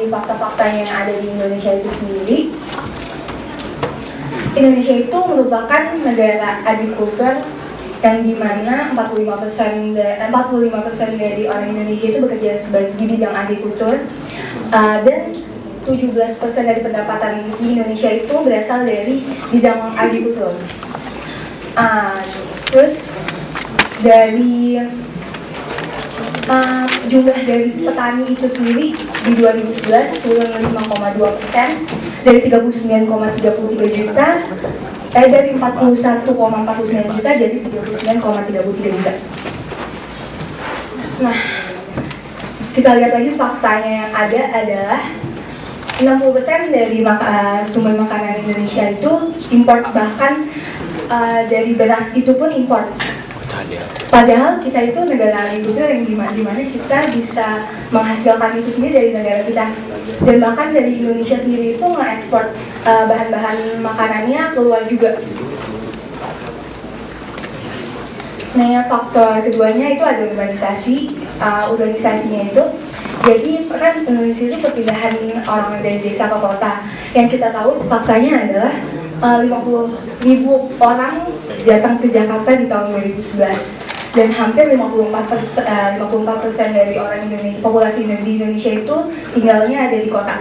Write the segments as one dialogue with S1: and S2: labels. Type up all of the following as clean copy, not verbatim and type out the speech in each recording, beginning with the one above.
S1: dari fakta-faktanya yang ada di Indonesia itu sendiri, Indonesia itu merupakan negara agrikultur yang dimana 45% dari orang Indonesia itu bekerja di bidang agrikultur, dan 17% dari pendapatan di Indonesia itu berasal dari bidang agrikultur. Terus dari jumlah dari petani itu sendiri di 2011 turun 5,2% dari 39,33 juta, dari 41,49 juta jadi 39,33 juta. Nah, kita lihat lagi faktanya yang ada adalah 60% dari sumber makanan Indonesia itu import, bahkan dari beras itu pun import. Padahal kita itu negara agrikultur yang dimana kita bisa menghasilkan itu sendiri dari negara kita, dan bahkan dari Indonesia sendiri itu nge-ekspor bahan-bahan makanannya keluar juga. Nah, faktor keduanya itu ada urbanisasi. Urbanisasinya itu, jadi kan Indonesia itu perpindahan orang dari desa ke kota. Yang kita tahu faktanya adalah 50.000 orang datang ke Jakarta di tahun 2011, dan hampir 54% dari orang Indonesia, populasi di Indonesia itu tinggalnya ada di kota.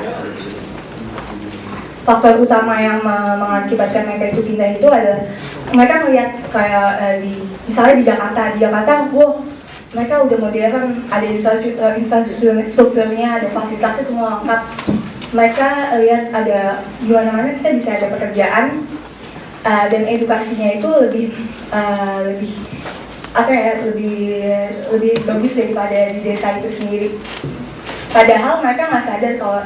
S1: Faktor utama yang mengakibatkan mereka itu pindah itu adalah mereka melihat kayak misalnya di Jakarta, wah mereka udah modern, ada infrastrukturnya, ada fasilitasnya semua lengkap. Mereka lihat ada di mana-mana kita bisa ada pekerjaan, dan edukasinya itu lebih bagus daripada di desa itu sendiri. Padahal mereka nggak sadar kalau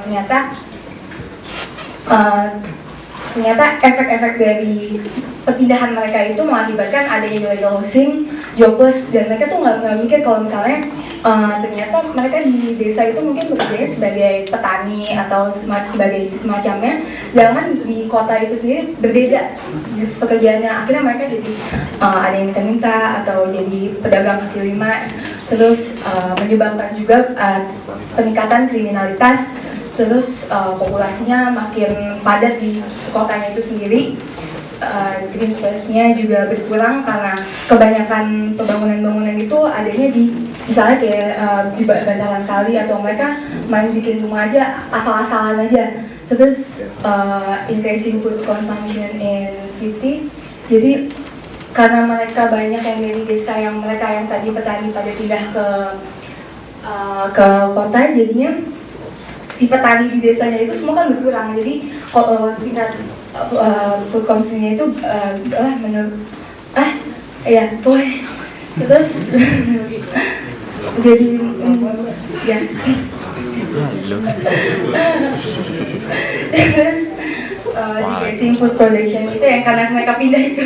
S1: ternyata efek-efek dari perpindahan mereka itu mengakibatkan adanya illegal housing, jobless, dan mereka tuh nggak mikir kalau misalnya ternyata mereka di desa itu mungkin bekerja sebagai petani atau sebagai semacamnya, jangan di kota itu sendiri berbeda pekerjaannya. Akhirnya mereka jadi ada yang minta-minta atau jadi pedagang kaki lima, terus menyebabkan juga peningkatan kriminalitas. Terus populasinya makin padat di kotanya itu sendiri, green space-nya juga berkurang karena kebanyakan pembangunan-bangunan itu adanya di misalnya kayak di bantaran kali, atau mereka main bikin rumah aja asal-asalan aja. Terus increasing food consumption in city, jadi karena mereka banyak yang dari desa, yang mereka yang tadi petani pada pindah ke kota, jadinya si petani di desanya itu semua kan berkurang, jadi tingkat food consumption-nya itu boleh. Terus jadi terus decreasing food production itu yang karena mereka pindah itu.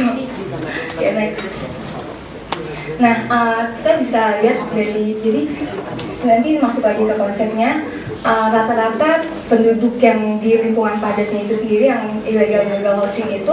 S1: Next. Nah, kita bisa lihat dari, jadi nanti masuk lagi ke konsepnya. Rata-rata penduduk yang di lingkungan padatnya itu sendiri, yang illegal housing itu,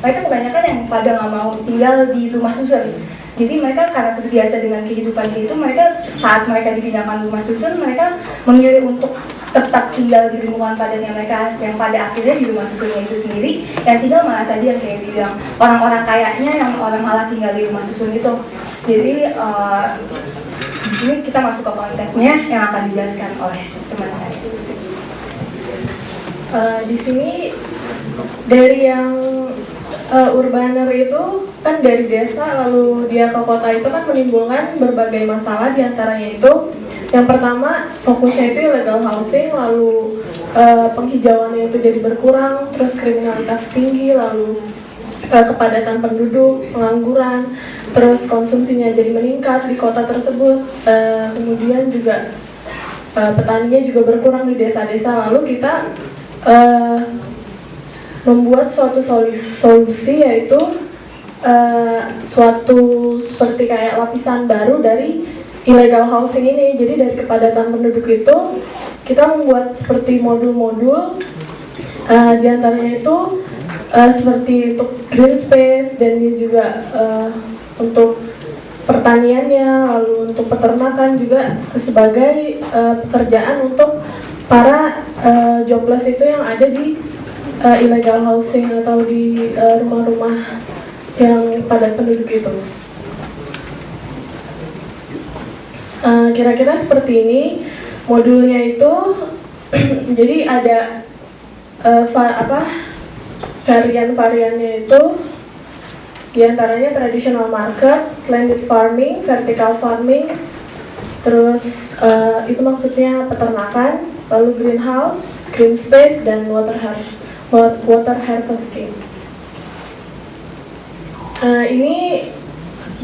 S1: mereka kebanyakan yang pada nggak mau tinggal di rumah susun. Jadi mereka karena terbiasa dengan kehidupan itu, mereka saat mereka dipindahkan rumah susun, mereka memilih untuk tetap tinggal di lingkungan padatnya mereka, yang pada akhirnya di rumah susunnya itu sendiri, yang tinggal malah tadi yang kayak dibilang orang-orang kayaknya, yang orang malah tinggal di rumah susun itu. Jadi di sini kita masuk ke konsepnya yang akan dijelaskan oleh teman saya.
S2: Di sini dari yang urbaner itu kan dari desa lalu dia ke kota itu kan menimbulkan berbagai masalah, diantaranya itu yang pertama fokusnya itu illegal housing, lalu penghijauannya itu jadi berkurang, terus kriminalitas tinggi, lalu kepadatan penduduk, pengangguran, terus konsumsinya jadi meningkat di kota tersebut, kemudian juga petaninya juga berkurang di desa-desa. Lalu kita membuat suatu solusi, yaitu suatu seperti kayak lapisan baru dari illegal housing ini. Jadi dari kepadatan penduduk itu kita membuat seperti modul-modul, diantaranya itu seperti untuk green space, dan juga untuk pertaniannya, lalu untuk peternakan juga sebagai pekerjaan untuk para jobless itu yang ada di illegal housing atau di rumah-rumah yang padat penduduk itu. Kira-kira seperti ini modulnya itu. Jadi ada varian-variannya itu diantaranya traditional market, landed farming, vertical farming, terus itu maksudnya peternakan, lalu greenhouse, green space, dan water harvesting. Ini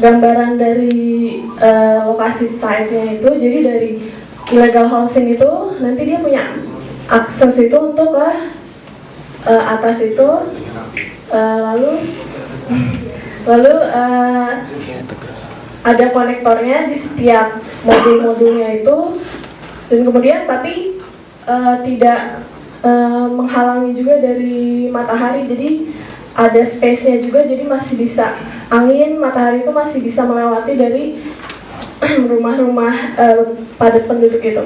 S2: gambaran dari lokasi site-nya itu. Jadi dari illegal housing itu nanti dia punya akses itu untuk ke atas itu, lalu ada konektornya di setiap modul-modulnya itu, dan kemudian tapi tidak menghalangi juga dari matahari, jadi ada space-nya juga, jadi masih bisa angin, matahari itu masih bisa melewati dari rumah-rumah padat penduduk itu.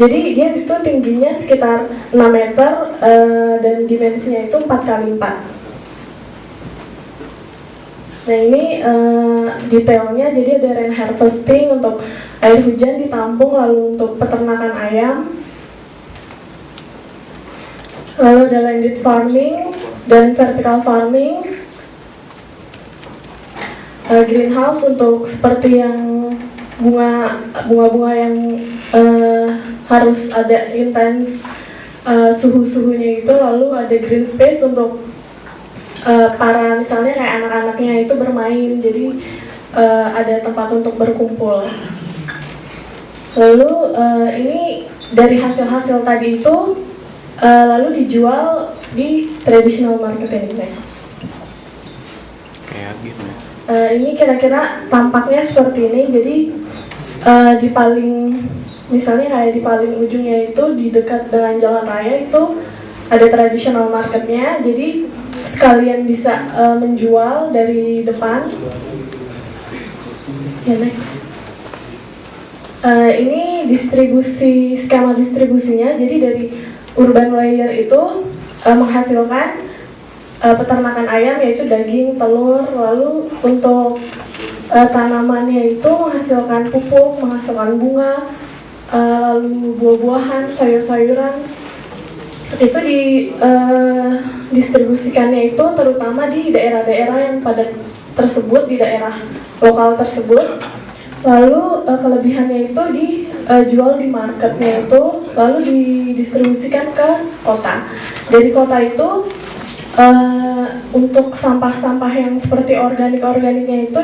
S2: Jadi dia itu tingginya sekitar 6 meter dan dimensinya itu 4x4. Nah ini detailnya, jadi ada rain harvesting untuk air hujan ditampung, lalu untuk peternakan ayam, lalu ada landed farming dan vertical farming, greenhouse untuk seperti yang bunga-bunga yang harus ada intens suhu-suhunya itu, lalu ada green space untuk para misalnya kayak anak-anaknya itu bermain, jadi ada tempat untuk berkumpul. Lalu ini dari hasil-hasil tadi itu lalu dijual di traditional market ini.
S3: Kayak gitu.
S2: Ini kira-kira tampaknya seperti ini. Jadi di paling, misalnya kayak di paling ujungnya itu di dekat dengan jalan raya itu ada traditional marketnya. Jadi sekalian bisa menjual dari depan. Ya, next. Ini skema distribusinya. Jadi dari urban layer itu menghasilkan peternakan ayam, yaitu daging, telur, lalu untuk tanamannya itu menghasilkan pupuk, menghasilkan bunga, lalu buah-buahan, sayur-sayuran. Itu distribusikannya itu terutama di daerah-daerah yang padat tersebut, di daerah lokal tersebut. Lalu kelebihannya itu dijual di marketnya itu, lalu didistribusikan ke kota. Dari kota itu untuk sampah-sampah yang seperti organik-organiknya itu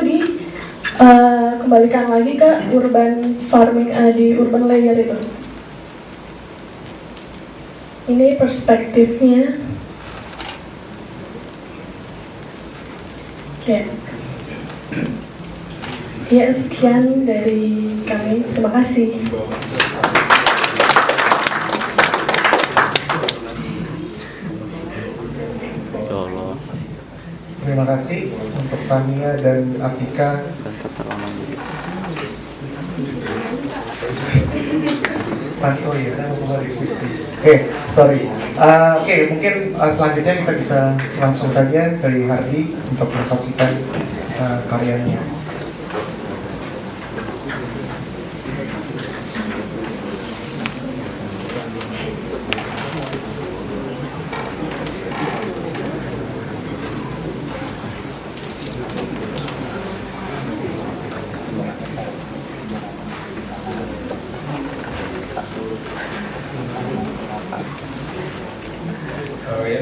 S2: dikembalikan lagi ke urban farming di urban layer itu. Ini perspektifnya. Ya. Ya, sekian dari kami. Terima kasih.
S4: Terima kasih untuk Tania dan Atika. Oh iya, saya mau kembali. Sorry. Oke, mungkin selanjutnya kita bisa langsung saja dari Hardy untuk presentasikan karyanya.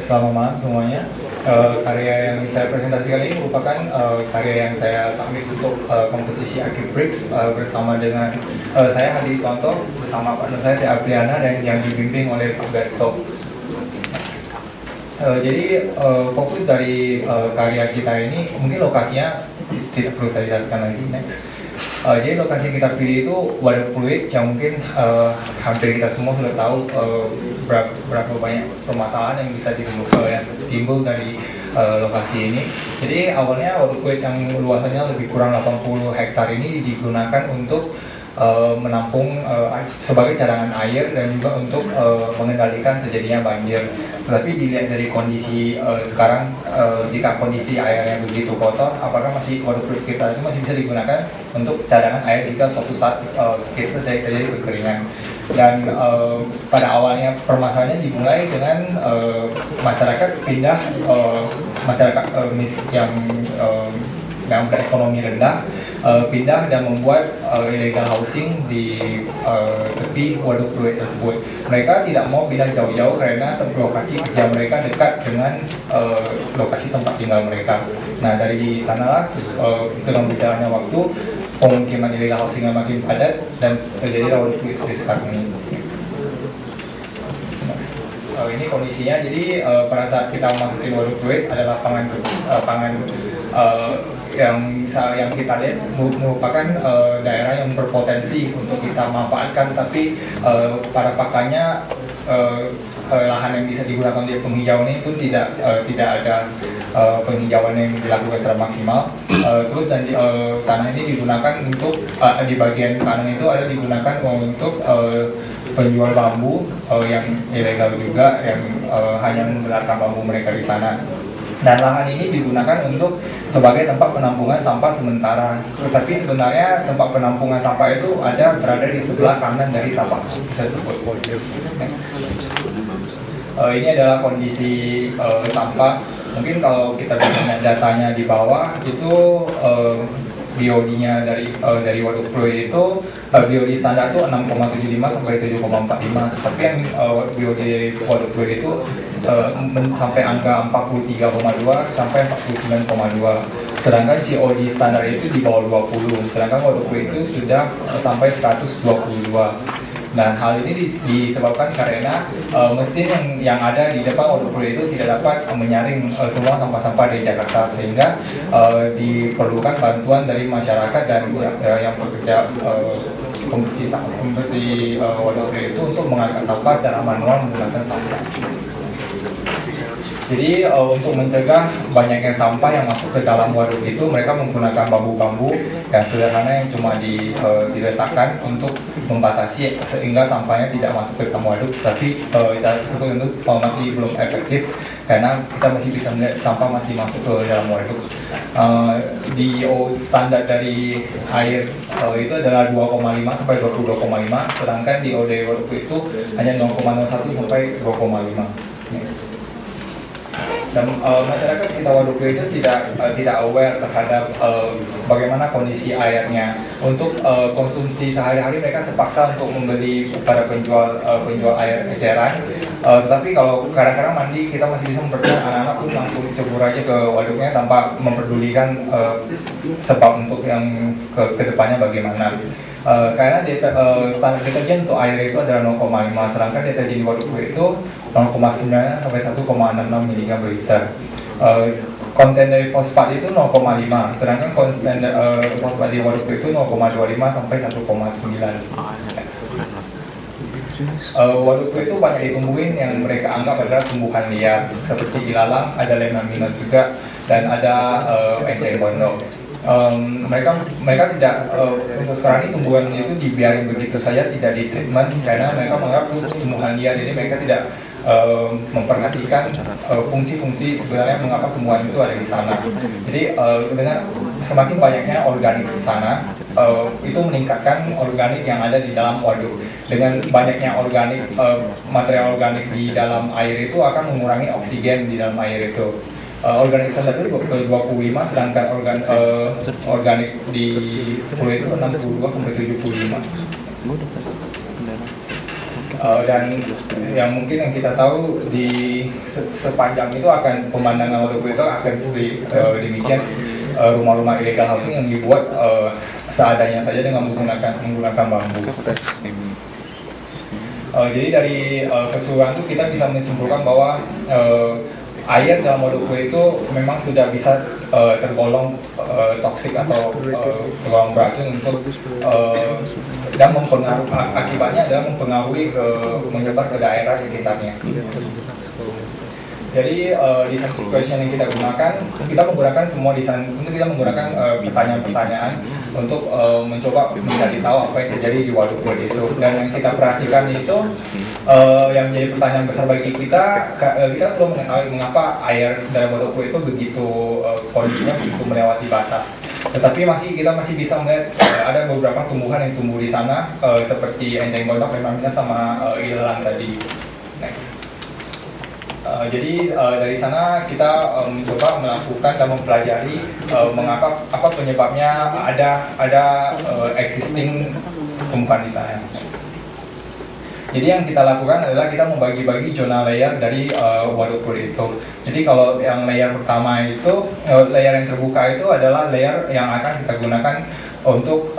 S5: Selamat malam semuanya. Karya yang saya presentasikan ini merupakan karya yang saya submit untuk kompetisi Archibricks bersama dengan saya Hadi Iswanto bersama partner saya Teh Apriana dan yang dibimbing oleh Pak Gatot. Jadi fokus dari karya kita ini mungkin lokasinya tidak perlu saya jelaskan lagi. Next. Jadi lokasi yang kita pilih itu wadah fluid yang mungkin hampir kita semua sudah tahu berapa banyak permasalahan yang bisa timbul dari lokasi ini. Jadi awalnya wadah fluid yang luasannya lebih kurang 80 hektar ini digunakan untuk menampung sebagai cadangan air dan juga untuk mengendalikan terjadinya banjir. Tetapi dilihat dari kondisi sekarang, jika kondisi airnya begitu kotor, apakah waduk fluid kita itu masih bisa digunakan untuk cadangan air jika suatu saat kita terjadi kekeringan. Dan pada awalnya permasalahannya dimulai dengan masyarakat pindah, masyarakat yang berekonomi rendah pindah dan membuat illegal housing di tepi waduk fluid tersebut. Mereka tidak mau pindah jauh-jauh karena lokasi kerja mereka dekat dengan lokasi tempat tinggal mereka. Nah, dari sanalah dengan berjalannya waktu, pemukiman illegal housing yang makin padat dan terjadilah waduk fluid seperti sekarang ini. Ini kondisinya. Jadi pada saat kita memasuki waduk fluid adalah pangan yang kita lihat merupakan daerah yang berpotensi untuk kita manfaatkan, tapi pada pakannya lahan yang bisa digunakan untuk penghijauan ini pun tidak ada penghijauan yang dilakukan secara maksimal. Terus dan tanah ini digunakan untuk di bagian kanan itu ada digunakan untuk penjual bambu yang ilegal juga, yang hanya menggelarkan bambu mereka di sana. Dan lahan ini digunakan untuk sebagai tempat penampungan sampah sementara. Tetapi sebenarnya tempat penampungan sampah itu berada di sebelah kanan dari tapak tersebut. Ini adalah kondisi sampah. Mungkin kalau kita lihat datanya di bawah itu BOD-nya dari waduk fluid itu BOD standar itu 6,75 sampai 7,45. Tapi yang BOD dari waduk fluid itu sampai angka 43,2 sampai 49,2. Sedangkan COD standar itu di bawah 20. Sedangkan waduk fluid itu sudah sampai 122. Dan hal ini disebabkan karena mesin yang ada di depan waduk fluid itu tidak dapat menyaring semua sampah-sampah dari Jakarta, sehingga diperlukan bantuan dari masyarakat dan yang bekerja pembersih waduk fluid itu untuk mengangkat sampah secara manual menggunakan sampah. Jadi untuk mencegah banyaknya sampah yang masuk ke dalam waduk itu, mereka menggunakan bambu-bambu yang sederhana yang cuma diletakkan untuk membatasi sehingga sampahnya tidak masuk ke dalam waduk. Tapi cara tersebut itu masih belum efektif karena kita masih bisa melihat sampah masih masuk ke dalam waduk. DO standar dari air itu adalah 2,5 sampai 22,5, sedangkan DO dari waduk itu hanya 0,01 sampai 2,5. Dan masyarakat sekitar waduk fluid itu tidak aware terhadap bagaimana kondisi airnya. Untuk konsumsi sehari-hari mereka terpaksa untuk membeli pada penjual air eceran. Tetapi kalau kadang-kadang mandi kita masih bisa memperdulikan, anak-anak pun langsung cebur aja ke waduknya tanpa memperdulikan sebab untuk yang ke depannya bagaimana. Karena standar deterjen untuk air itu adalah 0,5, sedangkan deterjen di waduk fluid itu 0,9 sampai 1,66 mg per liter. Konten dari fosfat itu 0,5, sedangkan konten fosfat di waduk fluid itu 0,25 sampai 1,9. Waduk fluid itu banyak ditumbuhin yang mereka anggap adalah tumbuhan liar, seperti ilalang, ada lemna juga, dan ada enceng gondok. Mereka tidak untuk sekarang ini tumbuhan itu dibiarin begitu saja, tidak di treatment karena mereka menganggap itu tumbuhan liar, jadi mereka tidak memperhatikan fungsi-fungsi sebenarnya mengapa tumbuhan itu ada di sana. Jadi dengan semakin banyaknya organik di sana, itu meningkatkan organik yang ada di dalam waduk. Dengan banyaknya organik, material organik di dalam air itu akan mengurangi oksigen di dalam air itu. Organik standar itu 25, sedangkan organik di fluid itu 62 sampai 75. Dan yang mungkin yang kita tahu di sepanjang itu akan pemandangan waduk fluid itu akan seperti demikian, rumah-rumah illegal housing yang dibuat seadanya saja dengan menggunakan bambu. Jadi dari keseluruhan itu kita bisa menyimpulkan bahwa air dalam waduk fluid itu memang sudah bisa tergolong toksik atau tergolong beracun untuk dan akibatnya adalah menyebar ke daerah sekitarnya. Jadi design question yang kita gunakan, kita menggunakan semua desain untuk kita menggunakan pertanyaan-pertanyaan untuk mencoba mencari tahu apa yang terjadi di waduk pool itu. Dan yang kita perhatikan itu yang menjadi pertanyaan besar bagi kita, kita belum mengetahui mengapa air dari waduk pool itu begitu kondisinya begitu melewati batas. Tetapi kita masih bisa melihat ada beberapa tumbuhan yang tumbuh di sana seperti enceng gondok, lemamina sama ilalang tadi. Next. Jadi dari sana kita mencoba melakukan dan mempelajari mengapa apa penyebabnya ada existing tumbuhan di sana. Jadi yang kita lakukan adalah kita membagi-bagi zona layer dari waduk pool itu. Jadi kalau yang layer pertama itu, layer yang terbuka itu adalah layer yang akan kita gunakan untuk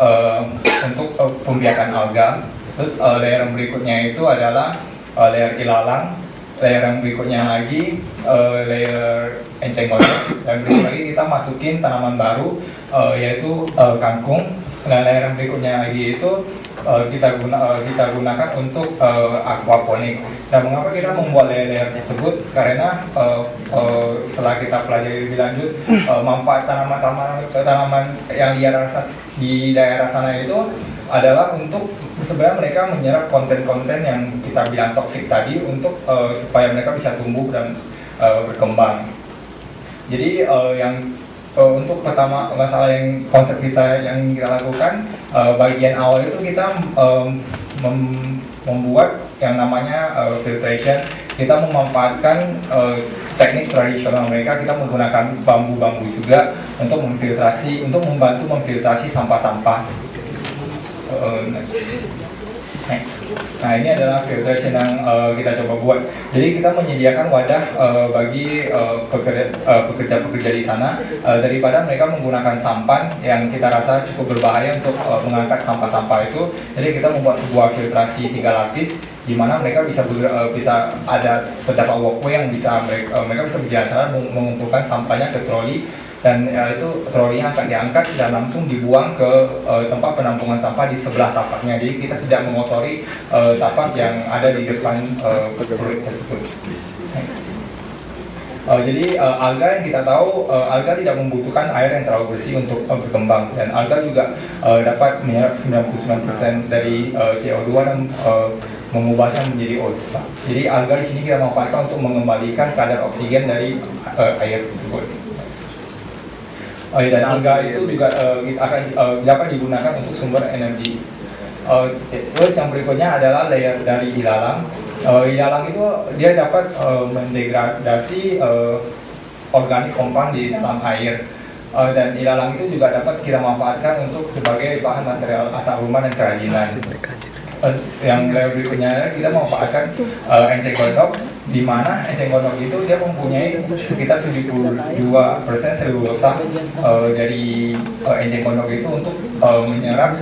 S5: pembiakan alga. Terus layer yang berikutnya itu adalah layer ilalang. Layer yang berikutnya lagi layer enceng gondok. Dan berikut lagi kita masukin tanaman baru yaitu kangkung. Dan layer yang berikutnya lagi itu kita gunakan untuk aquaponik. Dan mengapa kita membuat layer-layer tersebut? Karena setelah kita pelajari lebih lanjut manfaat tanaman yang di daerah sana itu adalah untuk sebenarnya mereka menyerap konten-konten yang kita bilang toksik tadi untuk supaya mereka bisa tumbuh dan berkembang. Jadi untuk pertama masalah yang konsep kita yang kita lakukan bagian awal itu kita membuat yang namanya filtration. Kita memanfaatkan teknik tradisional mereka. Kita menggunakan bambu-bambu juga untuk membantu memfiltrasi sampah-sampah. Next. Nah, ini adalah filtration yang kita coba buat. Jadi kita menyediakan wadah bagi pekerja-pekerja di sana daripada mereka menggunakan sampan yang kita rasa cukup berbahaya untuk mengangkat sampah-sampah itu. Jadi kita membuat sebuah filtrasi 3 lapis di mana mereka bisa ada terdapat walkway yang mereka bisa berjalan sana mengumpulkan sampahnya ke troli. Dan itu trolinya akan diangkat dan langsung dibuang ke tempat penampungan sampah di sebelah tapaknya. Jadi kita tidak mengotori tapak yang ada di depan proyek tersebut. Jadi alga yang kita tahu, alga tidak membutuhkan air yang terlalu bersih untuk berkembang. Dan alga juga dapat menyerap 99% dari CO2 dan mengubahnya menjadi O2. Jadi alga di sini kita manfaatkan untuk mengembalikan kadar oksigen dari air tersebut. Dan alga itu juga akan dapat digunakan untuk sumber energi. Terus yang berikutnya adalah layer dari ilalang. Ilalang itu dia dapat mendegradasi organik compound di dalam air. Dan ilalang itu juga dapat kita manfaatkan untuk sebagai bahan material atap rumah dan kerajinan. Yang layer berikutnya kita memanfaatkan enceng gondok, di mana enceng gondok itu dia mempunyai sekitar 72% selulosa dari enceng gondok itu untuk menyerap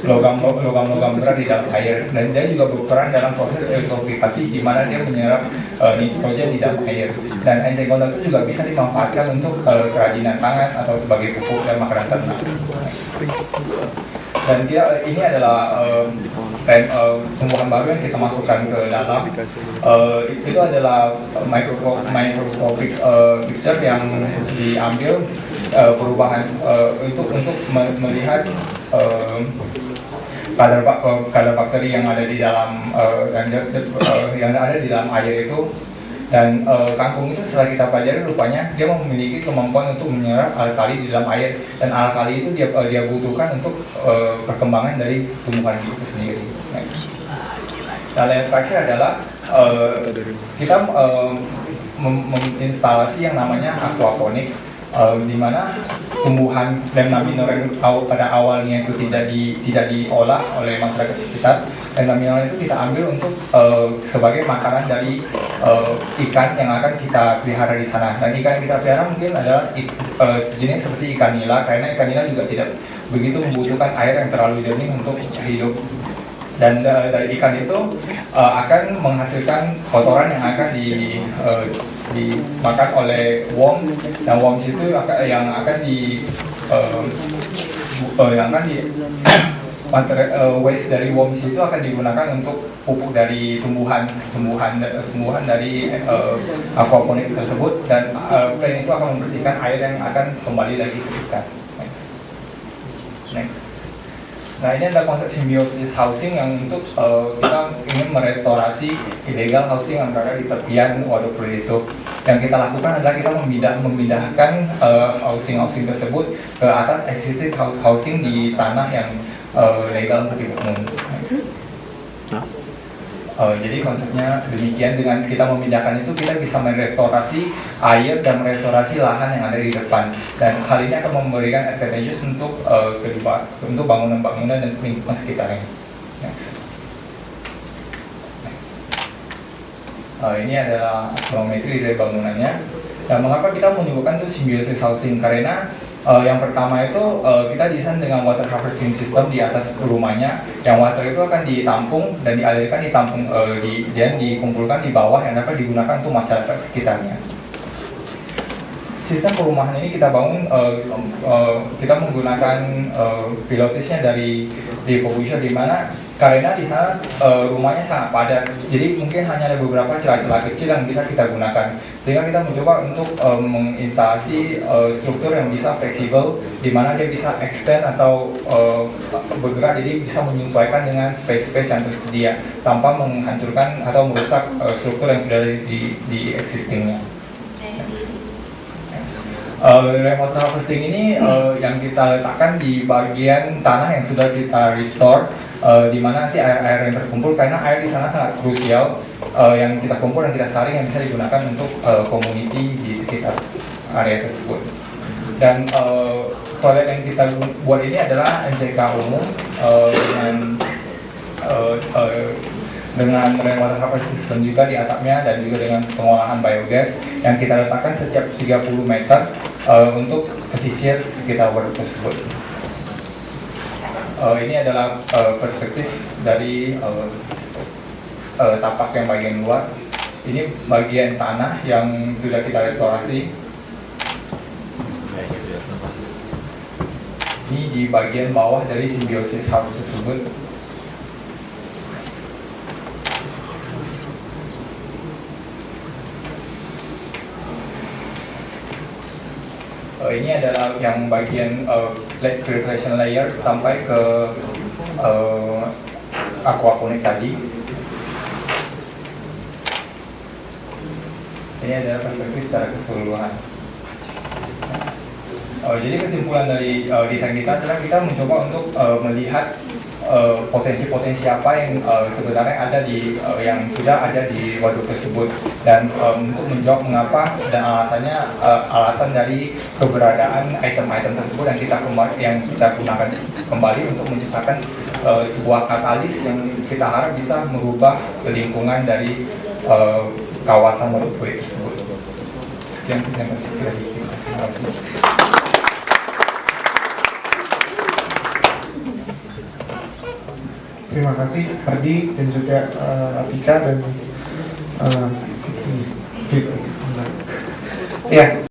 S5: logam-logam berat di dalam air, dan dia juga berperan dalam proses eutrofikasi di mana dia menyerap nitrogen di dalam air. Dan enceng gondok itu juga bisa dimanfaatkan untuk kerajinan tangan atau sebagai pupuk dan makanan ternak. Dan ini adalah tumbuhan baru yang kita masukkan ke dalam. Itu adalah microscopic picture yang diambil perubahan untuk melihat kadar bakteri yang ada di dalam air itu. Dan kangkung itu setelah kita pelajari rupanya dia memiliki kemampuan untuk menyerap alkali di dalam air, dan alkali itu dia butuhkan untuk perkembangan dari tumbuhan itu sendiri. Nah, yang terakhir adalah kita menginstalasi yang namanya aquaponik, di mana tumbuhan Lemna minor yang pada awalnya itu tidak diolah oleh masyarakat sekitar. Lemna minor itu kita ambil untuk sebagai makanan dari ikan yang akan kita pelihara di sana. Dan ikan yang kita pelihara mungkin adalah sejenis seperti ikan nila, karena ikan nila juga tidak begitu membutuhkan air yang terlalu jernih untuk hidup. Dan dari ikan itu akan menghasilkan kotoran yang akan dimakan oleh worms, dan worms itu yang akan waste dari worms itu akan digunakan untuk pupuk dari tumbuhan dari aquaponik tersebut, dan plan itu akan membersihkan air yang akan kembali lagi ke ikan. Nah, ini adalah konsep symbiosis housing yang untuk kita ingin merestorasi illegal housing yang berada di tepian waduk pluit itu. Yang kita lakukan adalah kita memindahkan housing tersebut ke atas existing housing di tanah yang legal untuk dibangun. Jadi konsepnya demikian, dengan kita memindahkan itu kita bisa merestorasi air dan merestorasi lahan yang ada di depan, dan hal ini akan memberikan advantages untuk untuk bangunan-bangunan dan lingkungan sekitarnya. Next. Ini adalah aksonometri dari bangunannya. Dan mengapa kita menyebutkan itu symbiosis housing? Karena yang pertama itu kita desain dengan water harvesting system di atas rumahnya, yang water itu akan ditampung dan dialirkan, dan dikumpulkan di bawah yang dapat digunakan untuk masyarakat sekitarnya. Sistem perumahan ini kita bangun, kita menggunakan pilotisnya dari Publisher, di mana karena di sana rumahnya sangat padat, jadi mungkin hanya ada beberapa celah-celah kecil yang bisa kita gunakan, sehingga kita mencoba untuk menginstalasi struktur yang bisa fleksibel, di mana dia bisa extend atau bergerak, jadi bisa menyesuaikan dengan space-space yang tersedia tanpa menghancurkan atau merusak struktur yang sudah ada di existingnya. Rainwater harvesting ini yang kita letakkan di bagian tanah yang sudah kita restore, di mana nanti air-air yang terkumpul, karena air di sana sangat krusial, yang kita kumpul dan kita saring yang bisa digunakan untuk community di sekitar area tersebut. Dan toilet yang kita buat ini adalah MCK umum dengan rainwater harvesting system juga di atapnya, dan juga dengan pengolahan biogas yang kita letakkan setiap 30 meter untuk pesisir sekitar waduk tersebut. Ini adalah perspektif dari tapak yang bagian luar. Ini bagian tanah yang sudah kita restorasi. Ini di bagian bawah dari symbiosis house tersebut. Ini adalah yang bagian filtration layer sampai ke aquaponik tadi. Ini adalah perspektif secara keseluruhan. Jadi kesimpulan dari desain kita adalah kita mencoba untuk melihat potensi-potensi apa yang sebenarnya ada yang sudah ada di waduk tersebut, dan untuk menjawab mengapa dan alasan dari keberadaan item-item tersebut yang kita gunakan kembali untuk menciptakan sebuah katalis yang kita harap bisa merubah lingkungan dari kawasan waduk pluit tersebut. Sekian presentasi dari kita. Terima kasih.
S4: Terima kasih Hardi dan juga Atika dan Fitri. Ya.